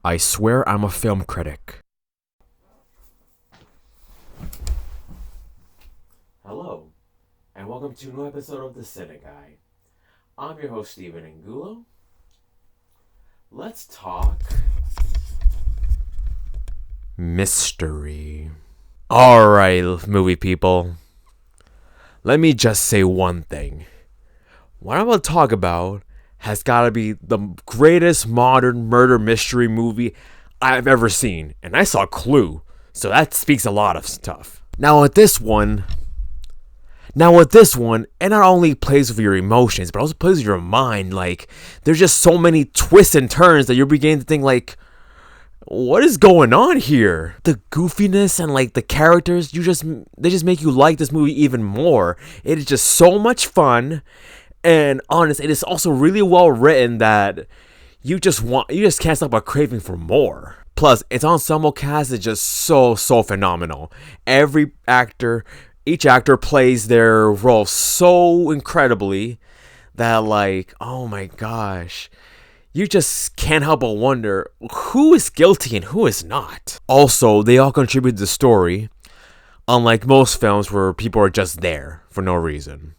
I swear I'm a film critic. Hello, and welcome to a new episode of the CineGuy. I'm your host, Steven Angulo. Let's talk mystery. Alright, movie people. Let me just say one thing. What I'm going to talk about has got to be the greatest modern murder mystery movie I've ever seen. And I saw Clue, so that speaks a lot of stuff. Now with this one, it not only plays with your emotions, but also plays with your mind. Like, there's just so many twists and turns that you're beginning to think, like, what is going on here? The goofiness and, like, the characters, they just make you like this movie even more. It is just so much fun. And honest, it is also really well written that you just can't stop but craving for more. Plus, its ensemble cast is just so phenomenal. Each actor plays their role so incredibly that, like, oh my gosh, you just can't help but wonder who is guilty and who is not. Also, they all contribute to the story, unlike most films where people are just there for no reason.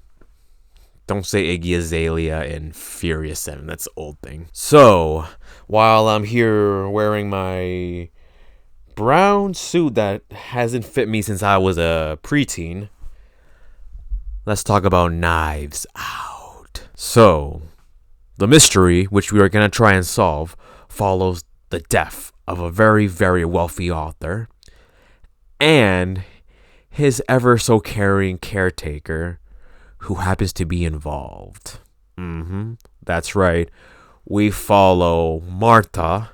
Don't say Iggy Azalea in Furious 7. That's an old thing. So, while I'm here wearing my brown suit that hasn't fit me since I was a preteen, let's talk about Knives Out. So, the mystery, which we are going to try and solve, follows the death of a very, very wealthy author and his ever so caring caretaker, who happens to be involved. That's right. We follow Marta,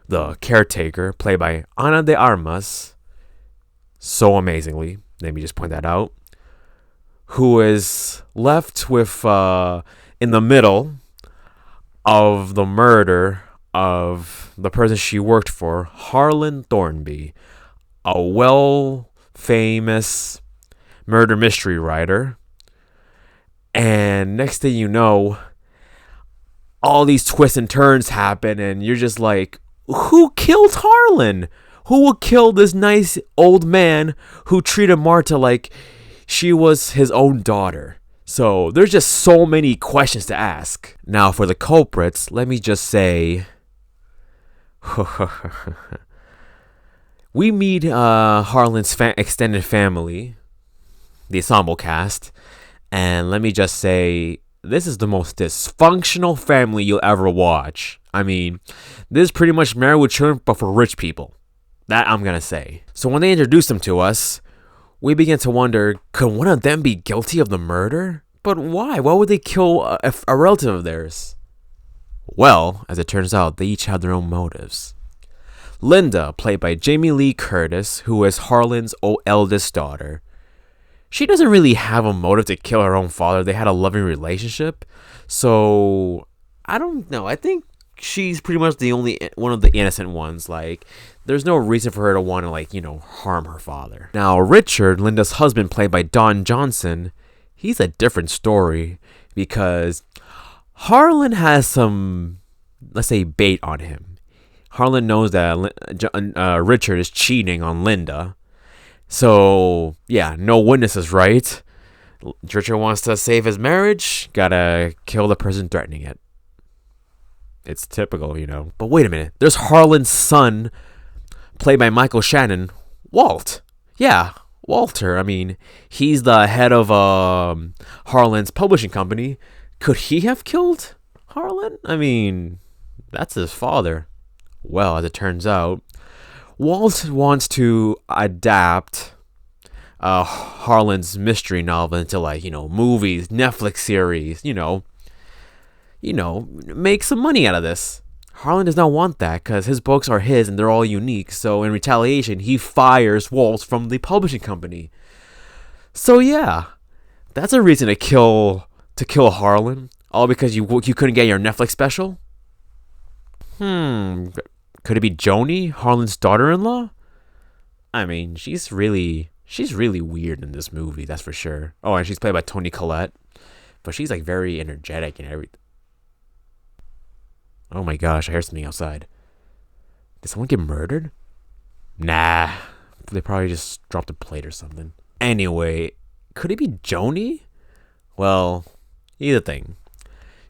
the caretaker, played by Ana de Armas, so amazingly. Let me just point that out. Who is left with, in the middle of the murder of the person she worked for, Harlan Thornby, a famous murder mystery writer. And next thing you know, all these twists and turns happen, and you're just like, who killed Harlan? Who will kill this nice old man who treated Marta like she was his own daughter? So there's just so many questions to ask. Now for the culprits, let me just say, we meet Harlan's extended family, the ensemble cast. And let me just say, this is the most dysfunctional family you'll ever watch. I mean, this is pretty much Married with Children, but for rich people. That I'm going to say. So when they introduce them to us, we begin to wonder, could one of them be guilty of the murder? But why? Why would they kill a relative of theirs? Well, as it turns out, they each have their own motives. Linda, played by Jamie Lee Curtis, who is Harlan's eldest daughter. She doesn't really have a motive to kill her own father. They had a loving relationship. So, I don't know. I think she's pretty much the only one of the innocent ones. Like, there's no reason for her to want to, harm her father. Now, Richard, Linda's husband, played by Don Johnson, he's a different story because Harlan has some, let's say, bait on him. Harlan knows that Richard is cheating on Linda. So, yeah, no witnesses, right? Richard wants to save his marriage, gotta kill the person threatening it. It's typical, But wait a minute, there's Harlan's son, played by Michael Shannon, Walt. Yeah, Walter. I mean, he's the head of Harlan's publishing company. Could he have killed Harlan? I mean, that's his father. Well, as it turns out, Walt wants to adapt Harlan's mystery novel into movies, Netflix series, make some money out of this. Harlan does not want that because his books are his and they're all unique. So in retaliation, he fires Walt from the publishing company. So yeah, that's a reason to kill Harlan, all because you couldn't get your Netflix special. Could it be Joni, Harlan's daughter-in-law? I mean, she's really weird in this movie, that's for sure. Oh, and she's played by Toni Collette, but she's like very energetic and everything. Oh my gosh, I heard something outside. Did someone get murdered? Nah. They probably just dropped a plate or something. Anyway, could it be Joni? Well, either thing.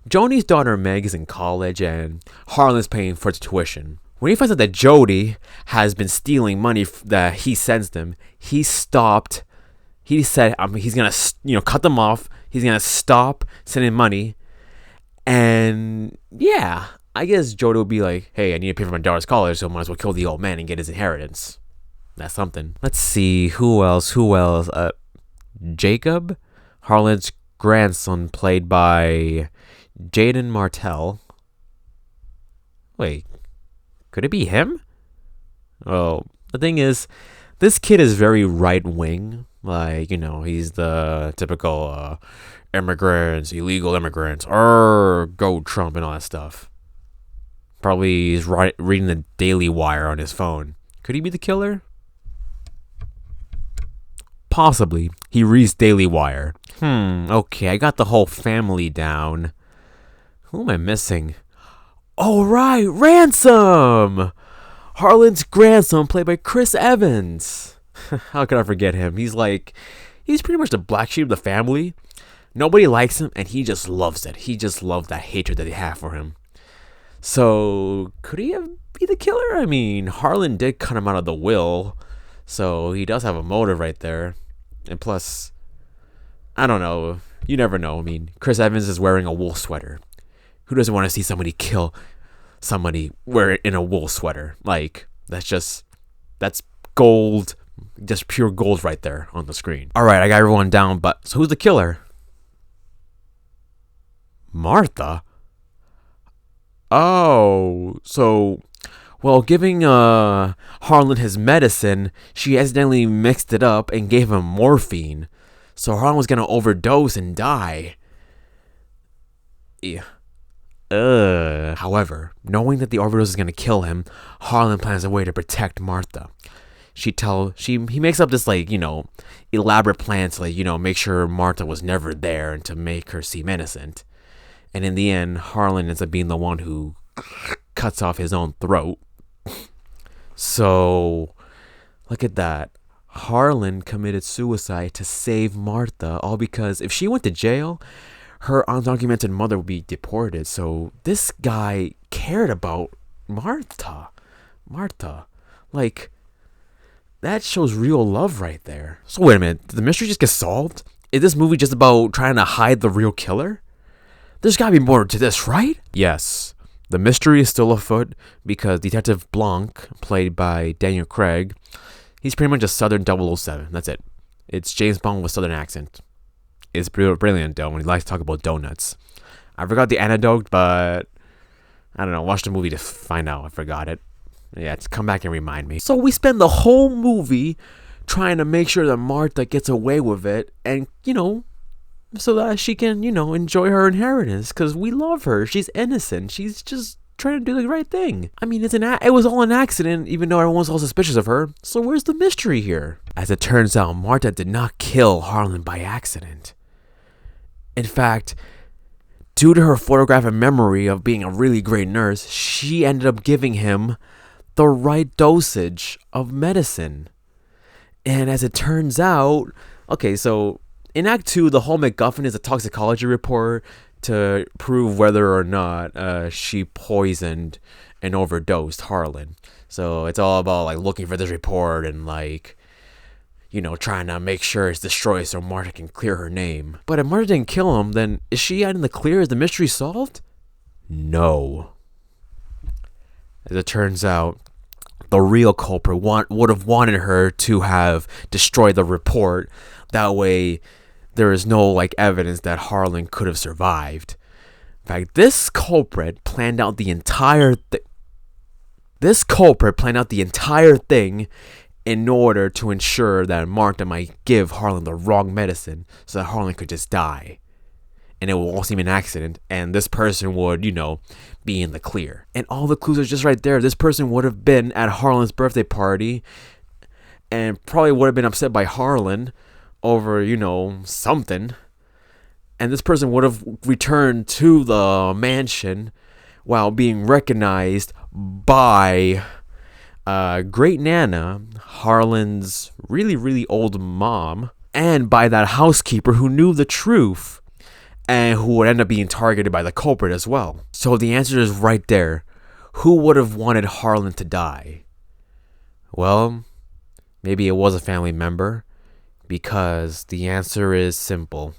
Joni's daughter Meg is in college and Harlan's paying for tuition. When he finds out that Jody has been stealing money that he sends them, he stopped. He said he's gonna cut them off. He's gonna stop sending money. And yeah, I guess Jody will be like, hey, I need to pay for my daughter's college, so I might as well kill the old man and get his inheritance. That's something. Let's see, who else? Jacob, Harlan's grandson, played by Jaden Martell. Wait, could it be him? Oh, the thing is, this kid is very right-wing. Like, he's the typical immigrants, illegal immigrants, go Trump and all that stuff. Probably he's reading the Daily Wire on his phone. Could he be the killer? Possibly. He reads Daily Wire. Okay, I got the whole family down. Who am I missing? Oh, right, Ransom! Harlan's grandson, played by Chris Evans. How could I forget him? He's pretty much the black sheep of the family. Nobody likes him, and he just loves it. He just loves that hatred that they have for him. So, could he be the killer? I mean, Harlan did cut him out of the will, so he does have a motive right there. And plus, I don't know. You never know. I mean, Chris Evans is wearing a wool sweater. Who doesn't want to see somebody kill somebody wearing in a wool sweater? Like, that's gold. Just pure gold right there on the screen. All right, I got everyone down, but so who's the killer? Martha? Oh, so, well, giving Harlan his medicine, she accidentally mixed it up and gave him morphine. So Harlan was going to overdose and die. Yeah. However, knowing that the overdose is going to kill him, Harlan plans a way to protect Martha. He makes up this elaborate plan to make sure Martha was never there and to make her seem innocent. And in the end, Harlan ends up being the one who cuts off his own throat. So, look at that. Harlan committed suicide to save Martha, all because if she went to jail, her undocumented mother would be deported. So this guy cared about Martha. That shows real love right there. So wait a minute, did the mystery just get solved? Is this movie just about trying to hide the real killer? There's gotta be more to this, right? Yes. The mystery is still afoot because Detective Blanc, played by Daniel Craig, he's pretty much a Southern 007. That's it. It's James Bond with Southern accent. It's brilliant, though, when he likes to talk about donuts. I forgot the anecdote, but I don't know. Watch the movie to find out. I forgot it. Yeah, come back and remind me. So we spend the whole movie trying to make sure that Martha gets away with it and, so that she can, enjoy her inheritance because we love her. She's innocent. She's just trying to do the right thing. I mean, it was all an accident, even though everyone's all suspicious of her. So where's the mystery here? As it turns out, Martha did not kill Harlan by accident. In fact, due to her photographic memory of being a really great nurse, she ended up giving him the right dosage of medicine. And as it turns out, okay, so in Act 2, the whole MacGuffin is a toxicology report to prove whether or not she poisoned and overdosed Harlan. So it's all about looking for this report and trying to make sure it's destroyed so Martha can clear her name. But if Martha didn't kill him, then is she out in the clear? Is the mystery solved? No. As it turns out, the real culprit would have wanted her to have destroyed the report. That way, there is no evidence that Harlan could have survived. In fact, this culprit planned out the entire thing in order to ensure that Martha might give Harlan the wrong medicine so that Harlan could just die. And it will all seem an accident, and this person would, be in the clear. And all the clues are just right there. This person would have been at Harlan's birthday party and probably would have been upset by Harlan over, something. And this person would have returned to the mansion while being recognized by Great Nana, Harlan's really, really old mom, and by that housekeeper who knew the truth and who would end up being targeted by the culprit as well. So the answer is right there. Who would have wanted Harlan to die? Well, maybe it was a family member, because the answer is simple.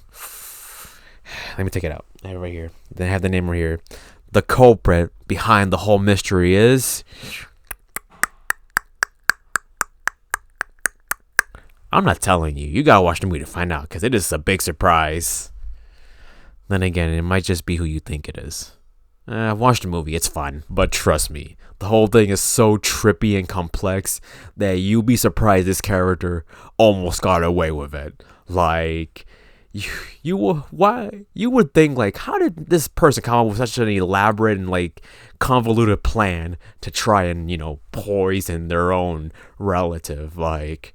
Let me take it out. I have it right here. Then I have the name right here. The culprit behind the whole mystery is... I'm not telling you. You gotta watch the movie to find out, because it is a big surprise. Then again, it might just be who you think it is. I've watched the movie. It's fun. But trust me, the whole thing is so trippy and complex that you'll be surprised this character almost got away with it. Like... You would think, like, how did this person come up with such an elaborate and like convoluted plan to try and, you know, poison their own relative? Like,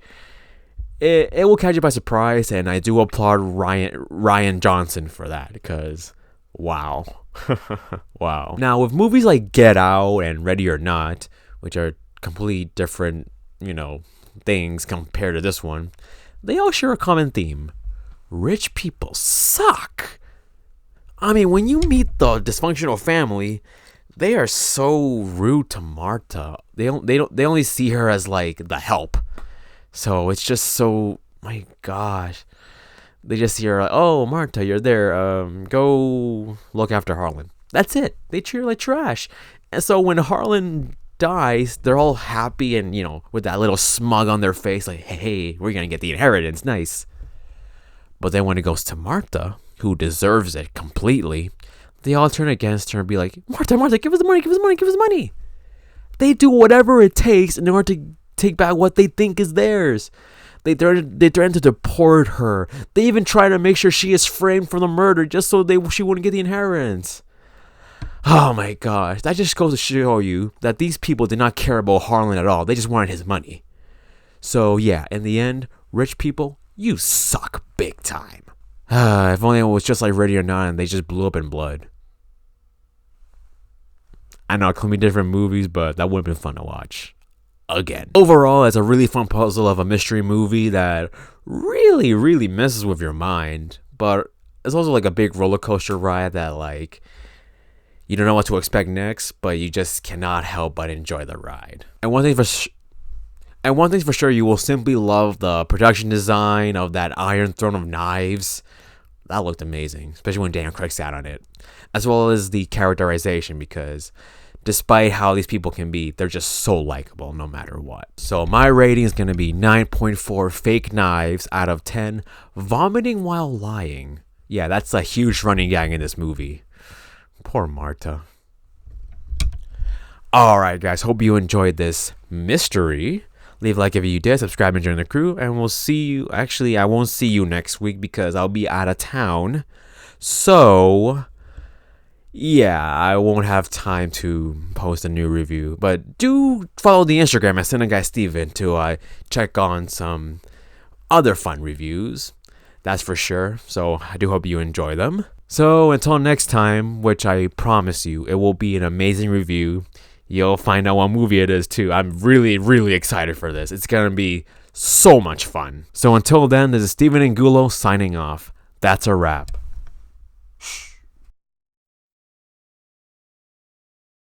it will catch you by surprise, and I do applaud Ryan Johnson for that, because wow. Wow. Now, with movies like Get Out and Ready or Not, which are completely different, you know, things compared to this one, they all share a common theme. Rich people suck. I mean, when you meet the dysfunctional family, they are so rude to Marta. They only see her as like the help. So it's just so, my gosh. They just see her like, oh, Marta, you're there. Go look after Harlan. That's it. They treat her like trash. And so when Harlan dies, they're all happy and, you know, with that little smug on their face, like, hey, we're gonna get the inheritance. Nice. But then when it goes to Marta, who deserves it completely, they all turn against her and be like, Marta, give us the money, give us the money, give us the money. They do whatever it takes in order to take back what they think is theirs. They threaten to deport her. They even try to make sure she is framed for the murder just so she wouldn't get the inheritance. Oh my gosh. That just goes to show you that these people did not care about Harlan at all. They just wanted his money. So yeah, in the end, rich people, you suck big time. If only it was just like Ready or Not and they just blew up in blood. I know it could be different movies, but that would have been fun to watch. Again. Overall, it's a really fun puzzle of a mystery movie that really, really messes with your mind. But it's also like a big roller coaster ride that, like, you don't know what to expect next, but you just cannot help but enjoy the ride. And one thing for sure, you will simply love the production design of that Iron Throne of Knives. That looked amazing, especially when Daniel Craig sat on it. As well as the characterization, because despite how these people can be, they're just so likable no matter what. So my rating is going to be 9.4 fake knives out of 10 vomiting while lying. Yeah, that's a huge running gag in this movie. Poor Marta. Alright guys, hope you enjoyed this mystery. Leave a like if you did, subscribe and join the crew, and we'll see you. Actually, I won't see you next week because I'll be out of town. So, yeah, I won't have time to post a new review. But do follow the Instagram at CineGuy Steven to check on some other fun reviews. That's for sure. So, I do hope you enjoy them. So, until next time, which I promise you, it will be an amazing review. You'll find out what movie it is too. I'm really, really excited for this. It's going to be so much fun. So until then, this is Steven Angulo signing off. That's a wrap.